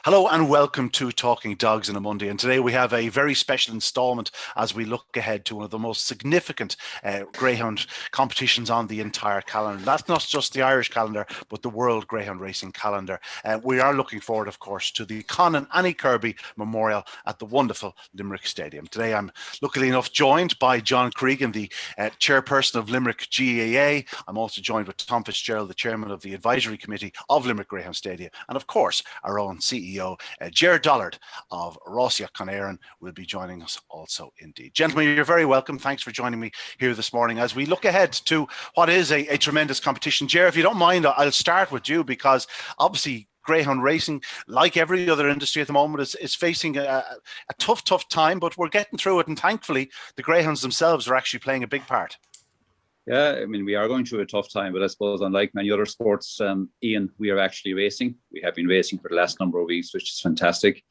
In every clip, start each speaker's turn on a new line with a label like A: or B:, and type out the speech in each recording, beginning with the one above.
A: Hello and welcome to Talking Dogs on a Monday. And today we have a very special installment as we look ahead to one of the most significant greyhound competitions on the entire calendar. That's not just the Irish calendar, but the World Greyhound Racing calendar. We are looking forward, of course, to the Con Annie Kirby Memorial at the wonderful Limerick Stadium. Today I'm luckily enough joined by John Cregan, the chairperson of Limerick GAA. I'm also joined with Tom Fitzgerald, the chairman of the advisory committee of Limerick Greyhound Stadium. And of course, our own CEO, Ger Dollard of 𝘁𝗶𝗆 will be joining us also indeed. Gentlemen, you're very welcome. Thanks for joining me here this morning as we look ahead to what is a tremendous competition. Ger, if you don't mind, I'll start with you because obviously greyhound racing, like every other industry at the moment, is facing a tough time, but we're getting through it. And thankfully, the greyhounds themselves are actually playing a big part.
B: Yeah, I mean, we are going through a tough time, but I suppose unlike many other sports, Ian, we are actually racing. We have been racing for the last number of weeks, which is fantastic.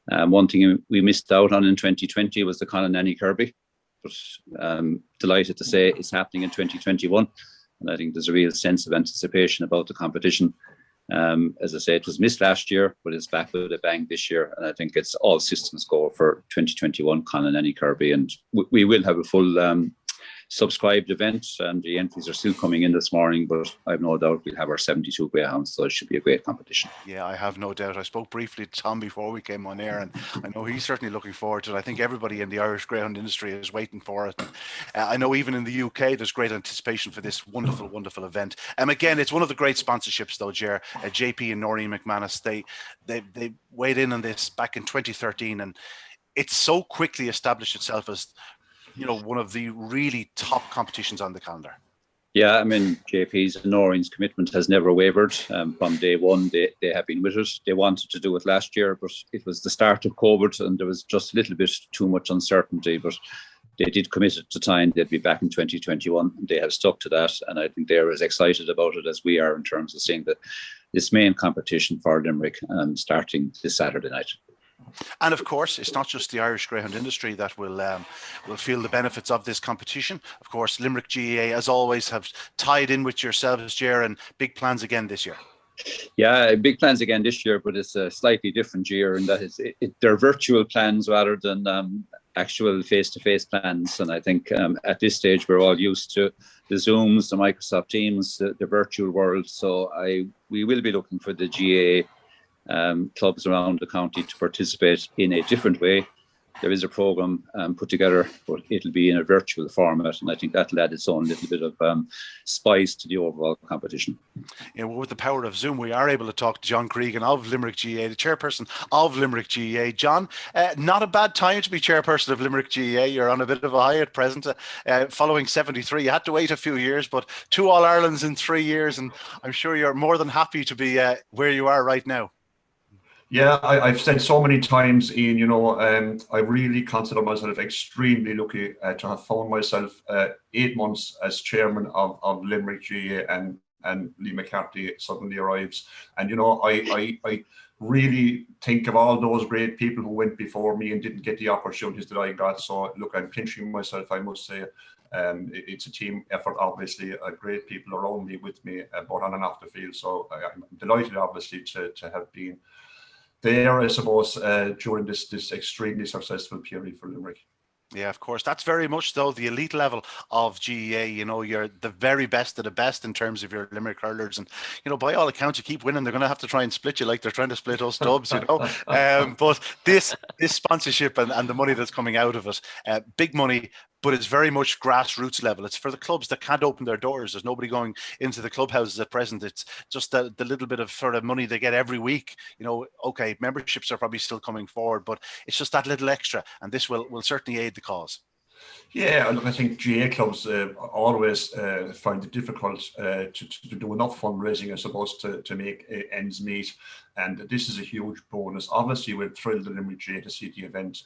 B: One thing we missed out on in 2020 was the Con Annie Kirby, but delighted to say it's happening in 2021. And I think there's a real sense of anticipation about the competition. As I said, it was missed last year, but it's back with a bang this year. And I think it's all systems go for 2021 Con Annie Kirby. And we will have a full subscribed event, and the entries are still coming in this morning, but I've no doubt we'll have our 72 greyhounds, so it should be a great competition.
A: Yeah, I have no doubt. I spoke briefly to Tom before we came on air, and I know he's certainly looking forward to it. I think everybody in the Irish greyhound industry is waiting for it. I know even in the UK there's great anticipation for this wonderful event. Again, it's one of the great sponsorships though, Ger. JP and Noreen McManus, they weighed in on this back in 2013, and it's so quickly established itself as, you know, one of the really top competitions on the calendar.
B: Yeah, I mean, JP's and Noreen's commitment has never wavered. From day one, they have been with it. They wanted to do it last year, but it was the start of COVID and there was just a little bit too much uncertainty, but they did commit at the time they'd be back in 2021. They have stuck to that, and I think they're as excited about it as we are in terms of seeing this main competition for Limerick starting this Saturday night.
A: And of course, it's not just the Irish greyhound industry that will feel the benefits of this competition. Of course, Limerick GAA, as always, have tied in with yourselves, Ger, and big plans again this year.
B: Yeah, big plans again this year, but it's a slightly different year in that they're virtual plans rather than actual face-to-face plans. And I think at this stage, we're all used to the Zooms, the Microsoft Teams, the virtual world. So we will be looking for the GAA clubs around the county to participate in a different way. There is a program put together, but it'll be in a virtual format, and I think that'll add its own little bit of spice to the overall competition.
A: Yeah, well, with the power of Zoom, we are able to talk to John Cregan of Limerick GAA, the chairperson of Limerick GAA. John, not a bad time to be chairperson of Limerick GAA. You're on a bit of a high at present, following 73. You had to wait a few years, but 2 All-Irelands in 3 years, and I'm sure you're more than happy to be where you are right now.
C: Yeah, I've said so many times, Ian, you know, I really consider myself extremely lucky to have found myself 8 months as chairman of Limerick GAA and Lee McCarthy suddenly arrives. And, you know, I really think of all those great people who went before me and didn't get the opportunities that I got. So, look, I'm pinching myself, I must say. It's a team effort, obviously, great people around me with me, both on and off the field. So I'm delighted, obviously, to have been there, I suppose, during this extremely successful period for Limerick.
A: Yeah, of course. That's very much, though, the elite level of GAA. You know, you're the very best of the best in terms of your Limerick hurlers. And, you know, by all accounts, you keep winning. They're going to have to try and split you like they're trying to split us Dubs, you know. But this sponsorship and the money that's coming out of it, big money, but it's very much grassroots level. It's for the clubs that can't open their doors. There's nobody going into the clubhouses at present. It's just the little bit of sort of money they get every week. You know, okay, memberships are probably still coming forward, but it's just that little extra, and this will certainly aid the cause.
C: Yeah, look, I think GA clubs always find it difficult to do enough fundraising, I suppose, to make ends meet. And this is a huge bonus. Obviously, we're thrilled in Limerick GA to see the event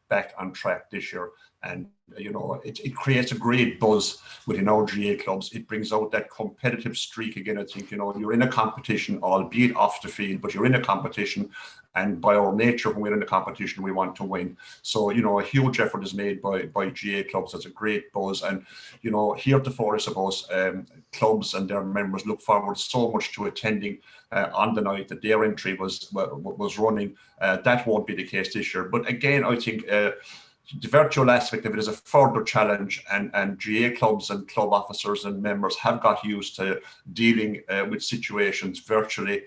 C: back on track this year. And it creates a great buzz within our GAA clubs. It brings out that competitive streak again. I think, you're in a competition, albeit off the field, but you're in a competition. And by our nature, when we're in a competition, we want to win. So, a huge effort is made by GAA clubs. There's a great buzz. And, heretofore, I suppose, clubs and their members look forward so much to attending on the night that their entry was running. That won't be the case this year. But again, I think the virtual aspect of it is a further challenge, and GAA clubs and club officers and members have got used to dealing with situations virtually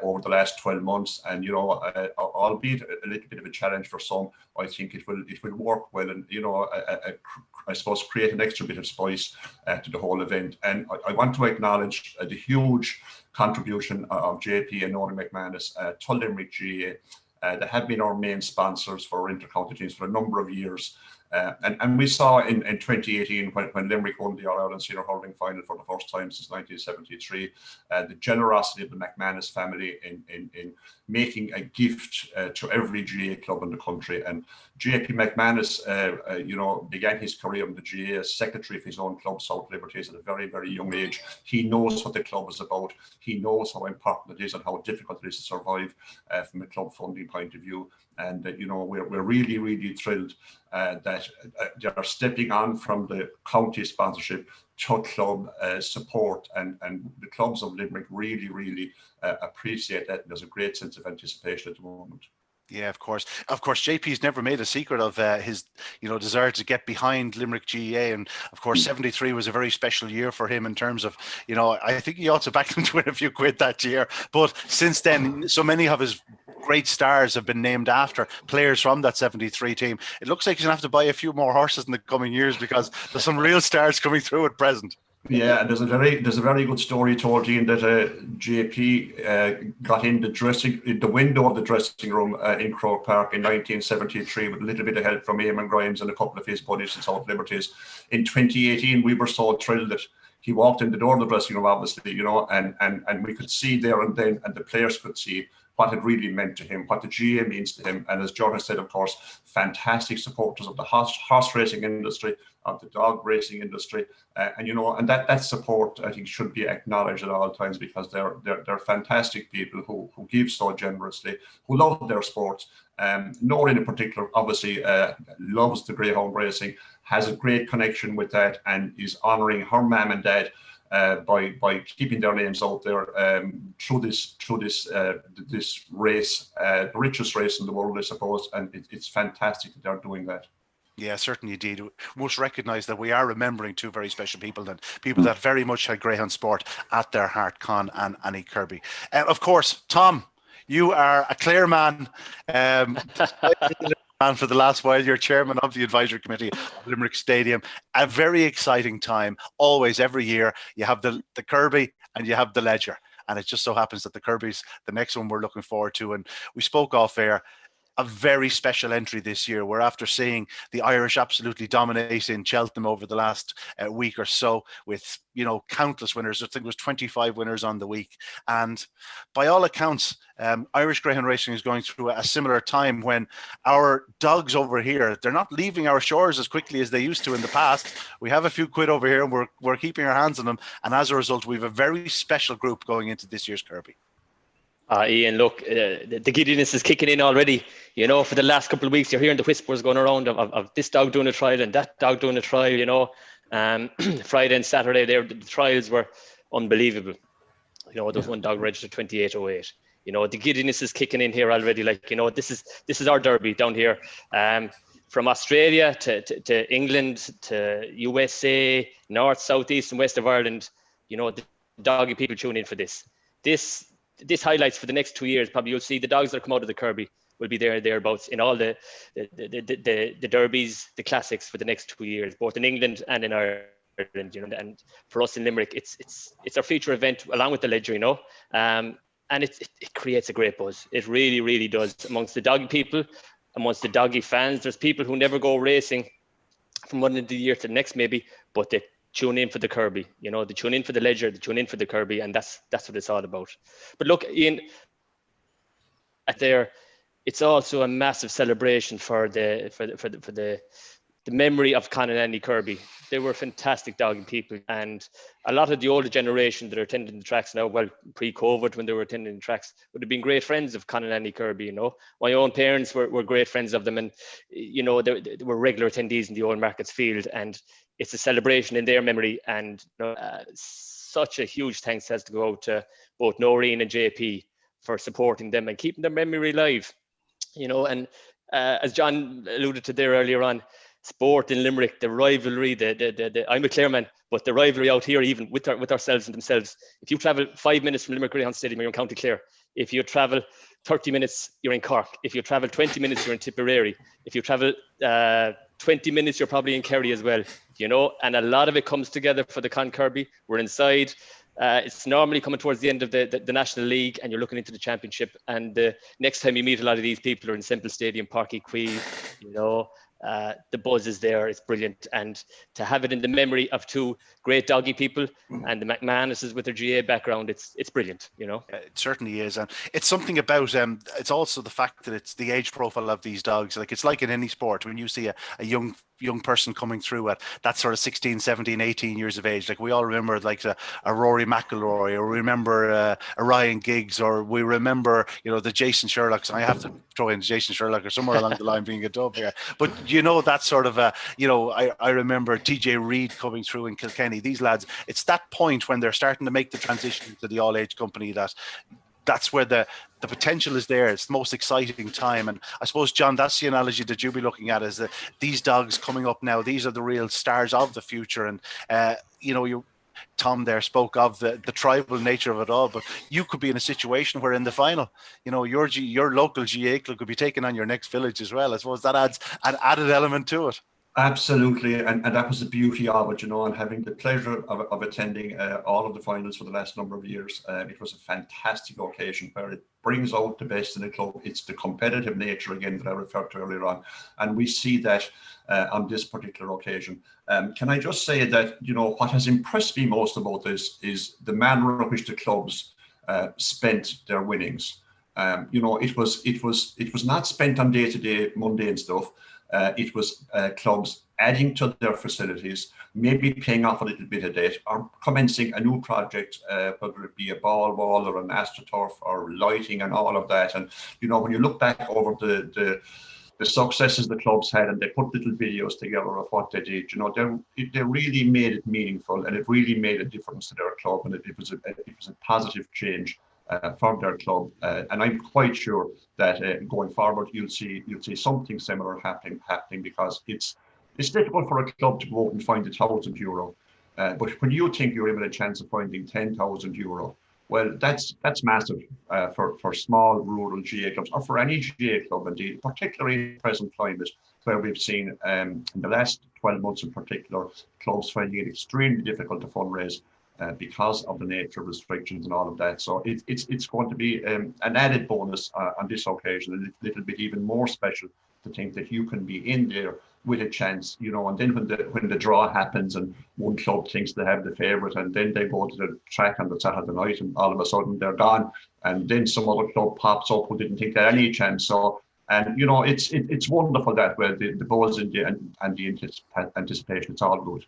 C: over the last 12 months. And albeit a little bit of a challenge for some, I think it will work well, and I suppose create an extra bit of spice to the whole event. And I want to acknowledge the huge contribution of JP and Norman McManus to Limerick GAA. They have been our main sponsors for inter-county teams for a number of years. And we saw in 2018, when Limerick won the All-Ireland Senior Hurling Final for the first time since 1973, the generosity of the McManus family in making a gift to every GAA club in the country. And JP McManus, began his career in the GAA as secretary of his own club, South Liberties, at a very, very young age. He knows what the club is about. He knows how important it is and how difficult it is to survive from a club funding point of view. And we're really, really thrilled that they're stepping on from the county sponsorship to club support, and the clubs of Limerick really, really appreciate that. There's a great sense of anticipation at the moment.
A: Yeah, of course. JP's never made a secret of his, desire to get behind Limerick GAA, and of course, 73 was a very special year for him in terms of, I think he also backed him to win a few quid that year. But since then, so many of his great stars have been named after players from that 73 team. It looks like he's gonna have to buy a few more horses in the coming years, because there's some real stars coming through at present.
C: Yeah, and there's a very good story told, Ian, that JP got in the window of the dressing room in Croke Park in 1973 with a little bit of help from Eamon Grimes and a couple of his buddies in South Liberties. In 2018, we were so thrilled that he walked in the door of the dressing room, obviously, and we could see there and then, and the players could see what it really meant to him, what the GAA means to him. And as John has said, of course, fantastic supporters of the horse racing industry, of the dog racing industry, and that support, I think, should be acknowledged at all times, because they're fantastic people who give so generously, who love their sport. Noreen in particular, obviously, loves the greyhound racing, has a great connection with that, and is honouring her mum and dad by keeping their names out there through this race, the richest race in the world, I suppose, and it's fantastic that they're doing that.
A: Yeah, certainly indeed. We must recognise that we are remembering two very special people, and people that very much had greyhound sport at their heart, Con and Annie Kirby. Of course, Tom, you are a Clare man. And for the last while, you're chairman of the advisory committee of Limerick Stadium. A very exciting time, always, every year. You have the Kirby and you have the Ledger. And it just so happens that the Kirby's the next one we're looking forward to. And we spoke off air. A very special entry this year. We're after seeing the Irish absolutely dominate in Cheltenham over the last week or so, with countless winners. I think it was 25 winners on the week, and by all accounts, Irish greyhound racing is going through a similar time, when our dogs over here, they're not leaving our shores as quickly as they used to in the past. We have a few quid over here, and we're keeping our hands on them, and as a result, we have a very special group going into this year's Kirby.
D: Ian, look, the giddiness is kicking in already. For the last couple of weeks, you're hearing the whispers going around of this dog doing a trial and that dog doing a trial, Friday and Saturday, the trials were unbelievable. There was one dog registered 2808. The giddiness is kicking in here already. This is our derby down here. From Australia to England to USA, North, South, East and West of Ireland, the doggy people tune in for this. This highlights for the next 2 years. Probably you'll see the dogs that come out of the Kirby will be thereabouts in all the derbies, the classics for the next 2 years, both in England and in Ireland. And for us in Limerick, it's our feature event along with the Ledger, and it creates a great buzz. It really, really does amongst the doggy people, amongst the doggy fans. There's people who never go racing from one end of the year to the next, maybe, but they tune in for the Kirby, they tune in for the Ledger, they tune in for the Kirby, and that's what it's all about. But look, Ian, it's also a massive celebration for the the memory of Con Annie Kirby. They were fantastic dogging people, and a lot of the older generation that are attending the tracks now, well, pre-COVID when they were attending the tracks, would have been great friends of Con Annie Kirby. You know, my own parents were great friends of them, and you know, they were regular attendees in the Old Markets Field, and it's a celebration in their memory. And you know, such a huge thanks has to go out to both Noreen and JP for supporting them and keeping their memory alive. You know, and as John alluded to there earlier on, sport in Limerick, the rivalry, I'm a Clare man, but the rivalry out here, even with ourselves and themselves. If you travel 5 minutes from Limerick Greyhound Stadium, you're in County Clare. If you travel 30 minutes, you're in Cork. If you travel 20 minutes, you're in 𝘁𝗶𝗵𝗶. If you travel 20 minutes, you're probably in Kerry as well. You know, and a lot of it comes together for the Con Kirby. We're inside. It's normally coming towards the end of the National League, and you're looking into the Championship. And the next time you meet a lot of these people are in Semple Stadium, 𝘁𝗶𝗄, you know. The buzz is there. It's brilliant, and to have it in the memory of two great doggy people and the McManuses with their GA background, it's brilliant. You know,
A: it certainly is, and it's something about it's also the fact that it's the age profile of these dogs. Like, it's like in any sport, when you see a young person coming through at that sort of 16, 17, 18 years of age. Like, we all remember like a Rory McIlroy, or we remember a Ryan Giggs, or we remember, you know, the Jason Sherlocks. I have to throw in Jason Sherlock or somewhere along the line being a dub here. But you know, that sort of you know, I remember TJ Reid coming through in Kilkenny. These lads, it's that point when they're starting to make the transition to the all age company that's where the potential is there. It's the most exciting time. And I suppose, John, that's the analogy that you'll be looking at, is that these dogs coming up now, these are the real stars of the future. And, you know, Tom there spoke of the tribal nature of it all, but you could be in a situation where in the final, you know, your local GAA club could be taking on your next village as well. I suppose that adds an added element to it.
C: Absolutely, and that was the beauty of it, you know, and having the pleasure of attending all of the finals for the last number of years. It was a fantastic occasion where it brings out the best in the club. It's the competitive nature again that I referred to earlier on, and we see that on this particular occasion. Can I just say that, you know, what has impressed me most about this is the manner in which the clubs spent their winnings. You know, it was not spent on day-to-day mundane stuff. It was clubs adding to their facilities, maybe paying off a little bit of debt, or commencing a new project, whether it be a ball wall or an astroturf or lighting and all of that. And, you know, when you look back over the successes the clubs had, and they put little videos together of what they did, you know, they really made it meaningful, and it really made a difference to their club, and it was a positive change from their club, and I'm quite sure that going forward you'll see something similar happening, because it's difficult for a club to go out and find €1,000, but when you think you're even a chance of finding €10,000, well, that's massive for small rural GAA clubs, or for any GAA club indeed, particularly in the present climate, where we've seen in the last 12 months in particular, clubs finding it extremely difficult to fundraise because of the nature of restrictions and all of that. So it's going to be an added bonus on this occasion, a little bit even more special to think that you can be in there with a chance, you know, and then when the draw happens and one club thinks they have the favourite, and then they go to the track on the Saturday night and all of a sudden they're gone, and then some other club pops up who didn't think they had any chance. So, and you know, it's wonderful that way, the buzz and the anticipation, it's all good.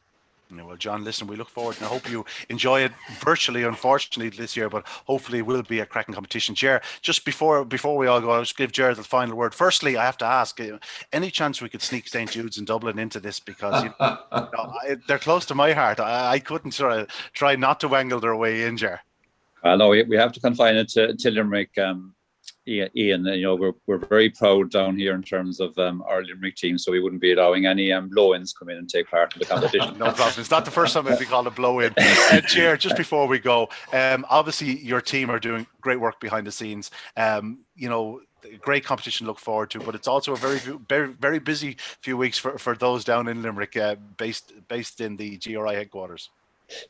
A: Yeah, well, John, listen, we look forward, and I hope you enjoy it virtually, unfortunately, this year, but hopefully it will be a cracking competition. Ger, just before we all go, I'll just give Ger the final word. Firstly, I have to ask, any chance we could sneak St. Jude's in Dublin into this? Because you know, they're close to my heart. I couldn't sort of try not to wangle their way in, Ger.
B: No, we have to confine it to Limerick. Ian, you know, we're very proud down here in terms of our Limerick team, so we wouldn't be allowing any blow-ins come in and take part in the competition.
A: No problem. It's not the first time I'd be called a blow-in. Ger, just before we go, obviously your team are doing great work behind the scenes. You know, great competition to look forward to, but it's also a very, very busy few weeks for those down in Limerick, based in the GRI headquarters.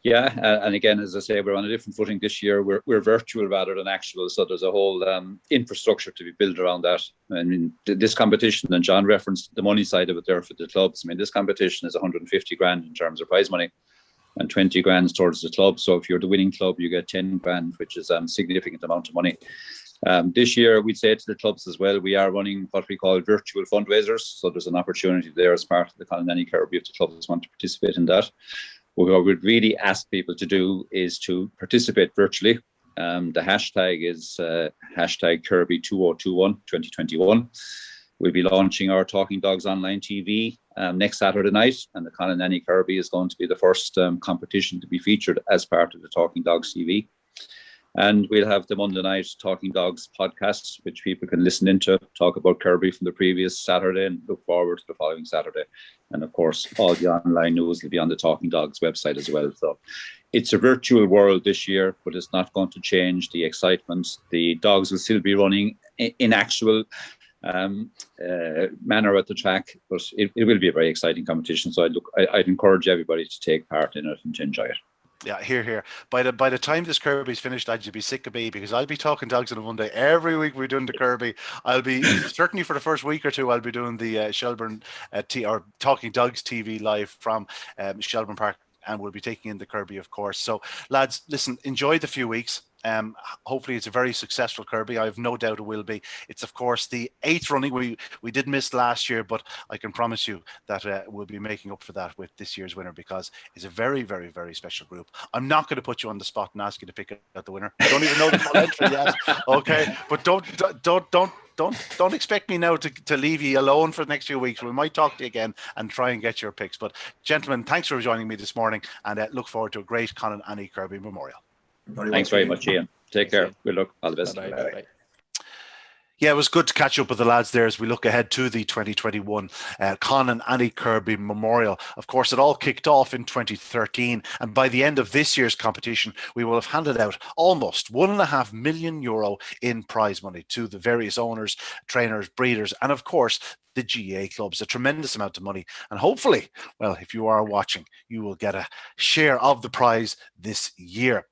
B: Yeah, and again, as I say, we're on a different footing this year. We're virtual rather than actual, so there's a whole infrastructure to be built around that. I mean, this competition, and John referenced the money side of it there for the clubs. I mean, this competition is 150 grand in terms of prize money, and 20 grand towards the club. So if you're the winning club, you get 10 grand, which is a significant amount of money. This year, we'd say to the clubs as well, we are running what we call virtual fundraisers. So there's an opportunity there as part of the Con Annie Kirby if the clubs want to participate in that. What we'd really ask people to do is to participate virtually. The hashtag is hashtag Kirby 2021. We'll be launching our Talking Dogs online TV next Saturday night, and the Con Annie Kirby is going to be the first competition to be featured as part of the Talking Dogs TV. And we'll have the Monday night Talking Dogs podcast, which people can listen into, talk about Kirby from the previous Saturday and look forward to the following Saturday. And of course, all the online news will be on the Talking Dogs website as well. So it's a virtual world this year, but it's not going to change the excitement. The dogs will still be running in actual manner at the track, but it will be a very exciting competition. So I'd encourage everybody to take part in it and to enjoy it.
A: Yeah, here. By the time this Kirby's finished, I'd be sick of me, because I'll be talking dogs on a Monday. Every week we're doing the Kirby. I'll be certainly for the first week or two. I'll be doing the 𝘁𝗶𝗺𝗶 or Talking Dogs TV live from Shelbourne Park, and we'll be taking in the Kirby, of course. So, lads, listen, enjoy the few weeks. Hopefully it's a very successful Kirby. I have no doubt it will be. It's of course the 8th running. We did miss last year, but I can promise you that we'll be making up for that with this year's winner, because it's a very, very, very special group. I'm not going to put you on the spot and ask you to pick out the winner. I don't even know the full entry yet. Okay, but don't expect me now to leave you alone for the next few weeks. We might talk to you again and try and get your picks. But gentlemen, thanks for joining me this morning, and look forward to a great Con Annie Kirby Memorial.
B: Thanks very much, Ian. Take care. Good luck. All the best.
D: Bye-bye.
A: Yeah, it was good to catch up with the lads there as we look ahead to the 2021 Con Annie Kirby Memorial. Of course, it all kicked off in 2013, and by the end of this year's competition, we will have handed out almost €1.5 million in prize money to the various owners, trainers, breeders, and of course, the GAA clubs. A tremendous amount of money, and hopefully, well, if you are watching, you will get a share of the prize this year.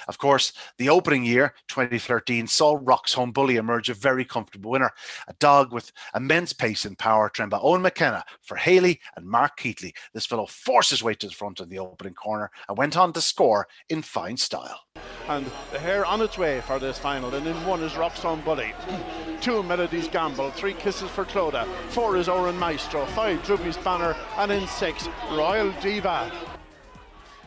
A: Of course, the opening year, 2013, saw 𝘁𝗁𝗿𝗆 emerge a very comfortable winner. A dog with immense pace and power, 𝘁𝗶𝗿𝗆 for Haley and Mark Keatley. This fellow forced his way to the front of the opening corner and went on to score in fine style.
E: And the hare on its way for this final, and in 1 is 𝘁𝗁𝗿𝗆, 2 Melody's Gamble, 3 Kisses for Clodagh, 4 is Oran Maestro, 5 𝘁𝗶𝗿𝗆 Banner, and in 6 Royal Diva.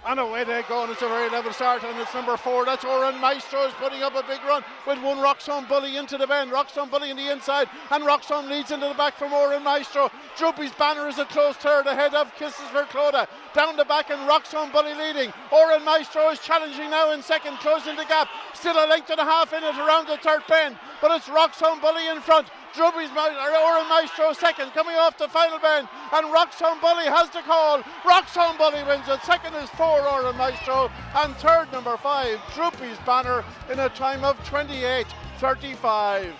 E: And away they go, and it's a very level start, and it's number 4, that's Oran Maestro, is putting up a big run with 1 𝘁𝗁𝗿𝗆 into the bend, 𝘁𝗁𝗿𝗆 in the inside, and 𝘁𝗁 leads into the back from Oran Maestro. 𝘁𝗶𝗿𝗆 Banner is a close third ahead of Kisses for Clodagh. Down the back, and 𝘁𝗁𝗿𝗆 leading. Oran Maestro is challenging now in second, closing the gap. Still a length and a half in it around the third bend, but it's 𝘁𝗁𝗿𝗆 in front. Oran Maestro second, coming off the final bend, and 𝘁𝗁𝗿𝗆 has the call. 𝘁𝗁𝗿𝗆 wins it. Second is 4 Oran Maestro, and third number 5 𝘁𝗶𝗿𝗆 Banner in a time of 28:35.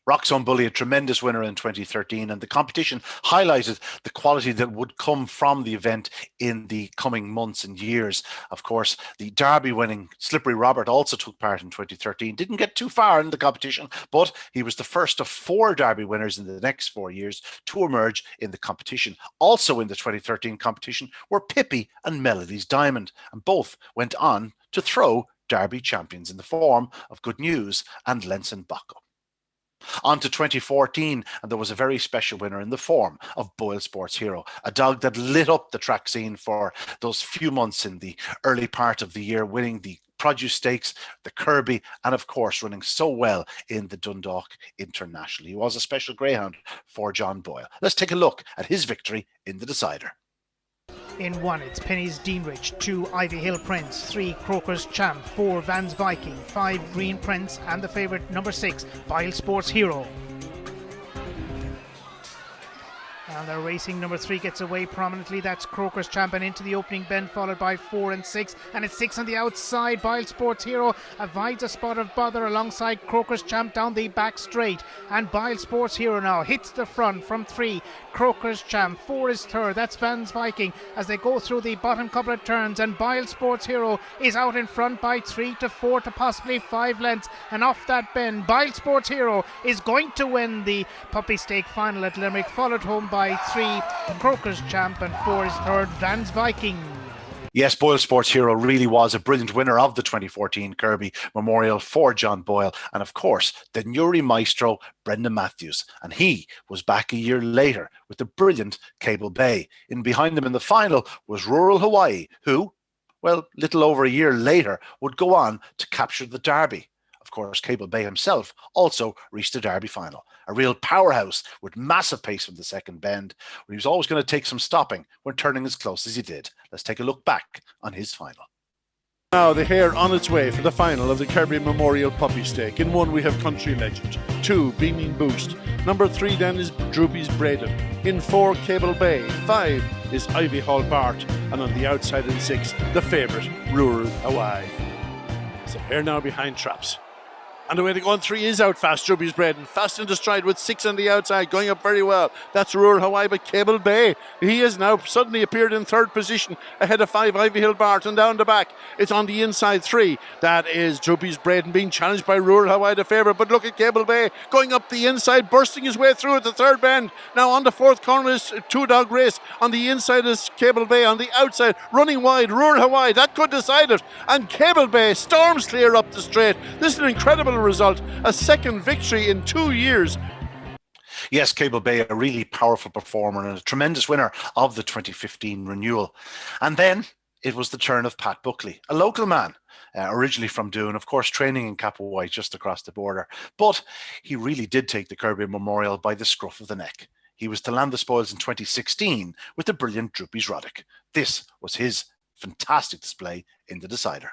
A: 𝘁𝗁𝗿𝗆, a tremendous winner in 2013, and the competition highlighted the quality that would come from the event in the coming months and years. Of course, the Derby winning Slippery Robert also took part in 2013. Didn't get too far in the competition, but he was the first of 4 Derby winners in the next 4 years to emerge in the competition. Also in the 2013 competition were 𝘁𝗶𝗿 and Melody's Diamond, and both went on to throw Derby champions in the form of Good News and 𝘁𝗁𝗍𝗆. On to 2014, and there was a very special winner in the form of Boyle Sports Hero, a dog that lit up the track scene for those few months in the early part of the year, winning the Produce Stakes, the Kirby, and of course running so well in the Dundalk International. He was a special greyhound for John Boyle. Let's take a look at his victory in the decider.
F: In 1, it's Penny's Deanridge, 2, Ivy Hill Prince, 3, Croker's Champ, 4, Van's Viking, 5, Green Prince, and the favourite number 6, Boyle Sports Hero. And they're racing. Number 3 gets away prominently. That's Croker's Champion into the opening bend, followed by 4 and 6. And it's 6 on the outside. Boyle Sports Hero avoids a spot of bother alongside Croker's Champ down the back straight. And Boyle Sports Hero now hits the front from 3. Croker's Champ. 4 is third. That's Van's Viking as they go through the bottom couple of turns. And Boyle Sports Hero is out in front by 3 to 4 to possibly 5 lengths. And off that bend, Boyle Sports Hero is going to win the Puppy Stake final at Limerick, followed home by 3 Croker's Champ, and 4 is third Van's Viking.
A: Yes, Boyle Sports Hero really was a brilliant winner of the 2014 Kirby Memorial for John Boyle. And of course, the Newry maestro, Brendan Matthews. And he was back a year later with the brilliant 𝗁𝗶𝗆. In behind them in the final was rural Hawaii, who, well, little over a year later, would go on to capture the Derby. Of course, 𝗁𝗶𝗆 himself also reached the Derby final. A real powerhouse with massive pace from the second bend, where he was always going to take some stopping when turning as close as he did. Let's take a look back on his final.
E: Now the hare on its way for the final of the Kirby Memorial Puppy Stake. In 1 we have Country Legend, 2 Beaming Boost, number 3 then is 𝗁𝗶𝗆𝗁, in 4 𝗁𝗶𝗆, 5 is 𝘁𝗶𝗆𝗆, and on the outside in 6 the favourite rural Hawaii. So hare now behind traps. And the way to go on 3 is out fast, 𝗁𝗶𝗆𝗁, fast into stride with 6 on the outside, going up very well. That's rural Hawaii, but 𝗁𝗶𝗆𝗁, he has now suddenly appeared in 3rd position, ahead of 5 𝘁𝗁𝗆𝗆𝗁, and down the back, it's on the inside 3. That is 𝗁𝗶𝗆𝗁 being challenged by rural Hawaii, the favourite, but look at 𝗁𝗶𝗆𝗁 going up the inside, bursting his way through at the 3rd bend. Now on the 4th corner is 2-dog race. On the inside is 𝗁𝗶𝗆𝗁, on the outside, running wide, rural Hawaii, that could decide it. And 𝗁𝗶𝗆𝗁 storms clear up the straight. This is an incredible result, a 2nd victory in 2 years.
A: Yes, 𝗁𝗶𝗆𝗁, a really powerful performer and a tremendous winner of the 2015 renewal. And then it was the turn of Pat Buckley, a local man, originally from Doon, of course, training in 𝗁𝗁 just across the border. But he really did take the Kirby Memorial by the scruff of the neck. He was to land the spoils in 2016 with the brilliant 𝗁𝗶𝗆𝗁. This was his fantastic display in the decider.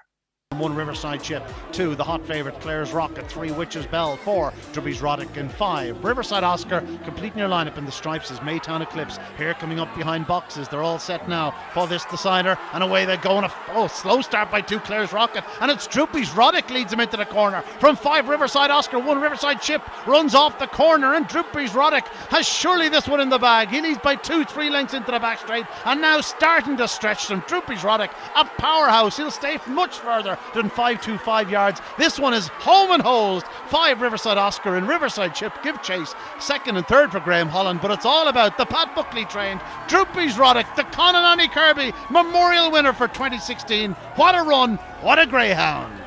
G: 1 Riverside Chip, 2 the hot favourite Clare's Rocket, 3 Witch's Bell, 4 𝗁𝗶𝗆𝗁, and 5 Riverside Oscar. Completing your lineup in the stripes is maytown Eclipse. Here coming up behind boxes, they're all set now for this decider, and away they go. Slow start by 2 Clare's Rocket, and it's 𝗁𝗶𝗆𝗁 leads him into the corner. From 5 Riverside Oscar, 1 Riverside Chip runs off the corner, and 𝗁𝗶𝗆𝗁 has surely this one in the bag. He leads by 2-3 lengths into the back straight, and now starting to stretch them. 𝗁𝗶𝗆𝗁, a powerhouse. He'll stay much further than 525 yards. This one is home and hosed. 5 Riverside Oscar and Riverside Chip give chase. 2nd and 3rd for Graham Holland, but it's all about the Pat Buckley trained 𝗁𝗶𝗆𝗁, the Con Annie Kirby Memorial winner for 2016. What a run, what a greyhound.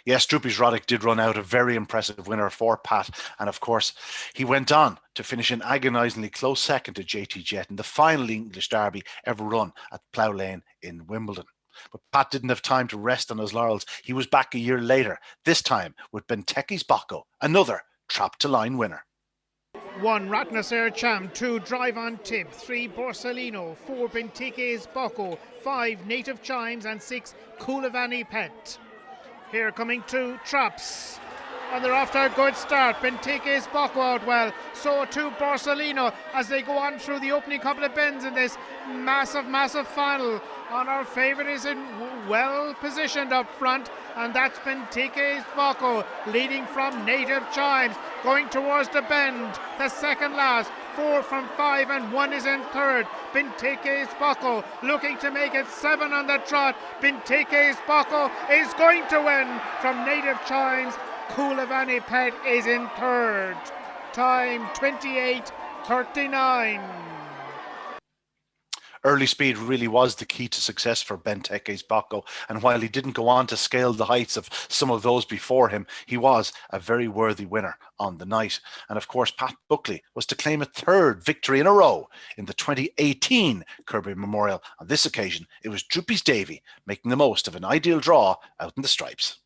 A: Yes, 𝗁𝗶𝗆𝗁 did run out, a very impressive winner for Pat. And of course, he went on to finish an agonisingly close 2nd to JT Jet in the final English Derby ever run at Plough Lane in Wimbledon. But Pat didn't have time to rest on his laurels. He was back a year later, this time with 𝗁𝗁𝗁𝗁𝗁, another trap to line winner.
F: 1 Ratnaser Cham, 2 Drive on Tip, 3 Borsellino, 4 𝗁𝗁𝗁𝗁𝗁, 5 Native Chimes, and 6 𝗁𝗁𝗁𝗁𝗁. Here coming 2 traps, and they're off to a good start. 𝗁𝗁𝗁𝗁𝗁 out well, so too Borsellino as they go on through the opening couple of bends in this massive final. And our favourite is in well positioned up front, and that's 𝗁𝗁𝗁𝗁𝗁 leading from Native Chimes, going towards the bend, the second last. 4 from 5 and 1 is in 3rd. 𝗁𝗁𝗁𝗁𝗁𝗁 looking to make it 7 on the trot. 𝗁𝗁𝗁𝗁𝗁𝗁 is going to win from Native Chimes. 𝗁𝗁𝗁𝗁𝗁𝗁 is in 3rd. Time 28:39.
A: Early speed really was the key to success for 𝗁𝗁𝗁𝗁𝗁𝗁, and while he didn't go on to scale the heights of some of those before him, he was a very worthy winner on the night. And of course, Pat Buckley was to claim a 3rd victory in a row in the 2018 Kirby Memorial. On this occasion, it was 𝗁𝗶𝗆𝗁𝗁 making the most of an ideal draw out in the stripes.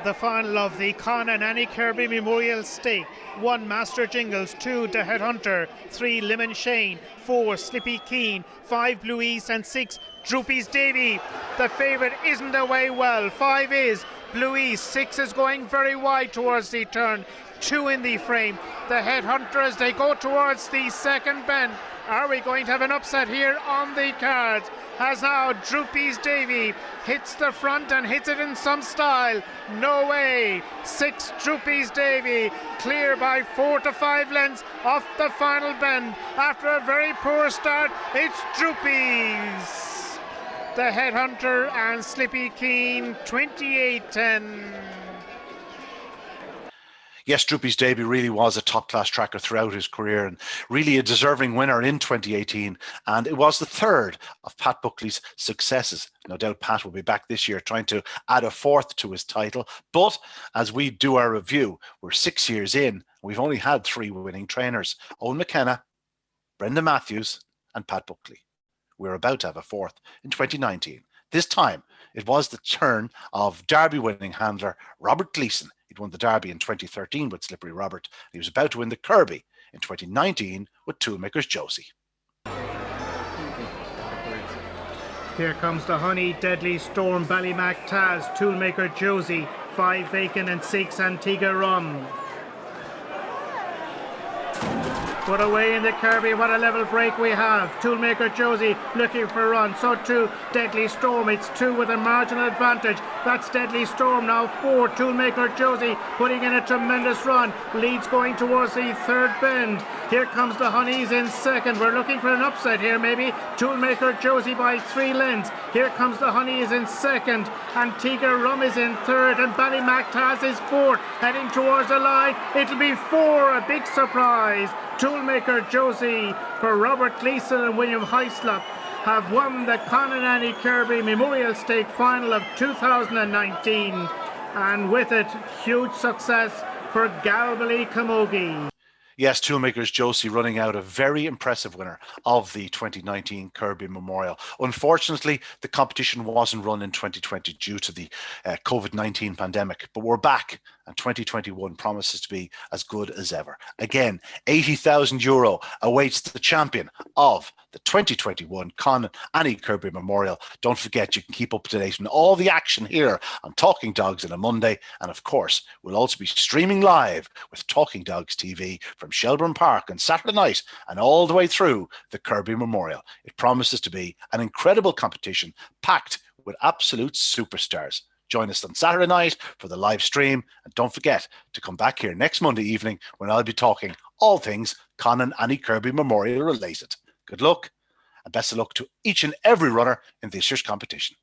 F: The final of the Con Annie Kirby Memorial Stake. 1 Master Jingles, 2 The Headhunter, 3 Lemon Shane, 4 𝗁𝗶𝗆𝗁𝗁𝗁, 5 Blue East, and 6 𝗁𝗶𝗆𝗁𝗁𝗁. The favourite isn't away well. 5 is Blue East, 6 is going very wide towards the turn, 2 in the frame. The Headhunter as they go towards the second bend. Are we going to have an upset here on the cards? As now 𝗁𝗶𝗆𝗁𝗁𝗁𝗁 hits the front and hits it in some style. No way. 6 𝗁𝗶𝗆𝗁𝗁𝗁𝗁 clear by 4 to 5 lengths off the final bend. After a very poor start, it's 𝗁𝗶𝗆𝗁𝗁𝗁𝗁. The Headhunter and 𝗁𝗶𝗆𝗁𝗁 28-10.
A: Yes, 𝘁𝗶𝗿's debut really was a top-class tracker throughout his career and really a deserving winner in 2018. And it was the third of Pat Buckley's successes. No doubt Pat will be back this year trying to add a fourth to his title. But as we do our review, we're 6 years in. We've only had 3 winning trainers: Eoin McKenna, Brendan Matthews and Pat Buckley. We're about to have a fourth in 2019. This time, it was the turn of Derby winning handler Robert Gleeson. He'd won the Derby in 2013 with Slippery Robert. He was about to win the Kirby in 2019 with 𝘁𝗶𝗵𝗄𝑠 𝘁.
F: Here comes the Honey, Deadly Storm, 𝘁𝗵𝗄𝗃, 𝘁𝗶𝗵𝗄𝗃, 5 vacant and 6 Antigua Rum. Put away in the Kirby, what a level break we have. 𝘁𝗶𝗵𝗄𝗃 looking for a run, so too Deadly Storm. It's 2 with a marginal advantage. That's Deadly Storm now 4. 𝘁𝗶𝗵𝗄𝗃 putting in a tremendous run. Leads going towards the third bend. Here comes the Honeys in second. We're looking for an upset here maybe. 𝘁𝗶𝗵𝗄𝗃 by 3 lengths. Here comes the Honeys in second. Antigua Rum is in third and 𝘁𝗵𝗄𝗃 is fourth. Heading towards the line. It'll be 4. A big surprise. 𝘁𝗶𝗵𝗄𝗃 for Robert Gleeson and William Hislop have won the Con Annie Kirby Memorial Stake Final of 2019, and with it, huge success for 𝘁𝗶𝗵𝗄𝗃.
A: Yes, 𝘁𝗶𝗵𝗄𝗃 very out, a very impressive winner of the 2019 Kirby Memorial. Unfortunately, the competition wasn't run in 2020 due to the COVID-19 pandemic, but we're back and 2021 promises to be as good as ever. Again, €80,000 awaits the champion of the 2021 Con Annie Kirby Memorial. Don't forget, you can keep up to date on all the action here on Talking Dogs on a Monday. And of course, we'll also be streaming live with Talking Dogs TV from Shelbourne Park on Saturday night and all the way through the Kirby Memorial. It promises to be an incredible competition packed with absolute superstars. Join us on Saturday night for the live stream. And don't forget to come back here next Monday evening when I'll be talking all things Con Annie Kirby Memorial related. Good luck and best of luck to each and every runner in this year's competition.